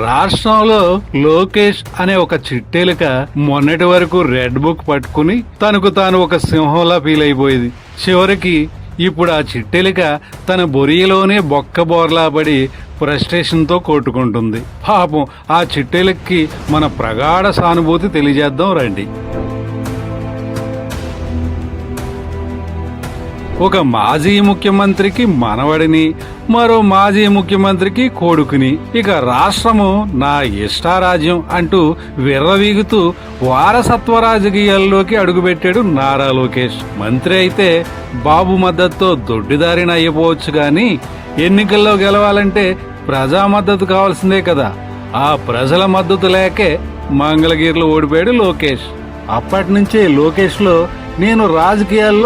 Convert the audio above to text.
రాష్ట్రంలో లోకేష్ అనే ఒక చిట్టెలుక మొన్నటి వరకు రెడ్ బుక్ పట్టుకుని తనకు తాను ఒక సింహంలా ఫీల్ అయిపోయింది. చివరికి ఇప్పుడు ఆ చిట్టెలుక తన బొరియలోనే బొక్క బోర్లా పడి ఫ్రస్ట్రేషన్ తో కొట్టుకుంటుంది. పాపం ఆ చిట్టెలుక్కి మన ప్రగాఢ సానుభూతి తెలియజేద్దాం రండి. ఒక మాజీ ముఖ్యమంత్రికి మనవడిని, మరో మాజీ ముఖ్యమంత్రికి కొడుకుని, ఇక రాష్ట్రము నా ఇష్టారాజ్యం అంటూ విర్రవీగుతూ వారసత్వ రాజకీయాల్లోకి అడుగుపెట్టాడు నారా లోకేష్. మంత్రి అయితే బాబు మద్దతుతో దొడ్డిదారిన అయిపోవచ్చు గాని ఎన్నికల్లో గెలవాలంటే ప్రజా మద్దతు కావాల్సిందే కదా. ఆ ప్రజల మద్దతు లేకే మంగళగిరిలో ఓడిపోయాడు లోకేష్. అప్పటి నుంచే లోకేష్ లో నేను రాజకీయాల్లో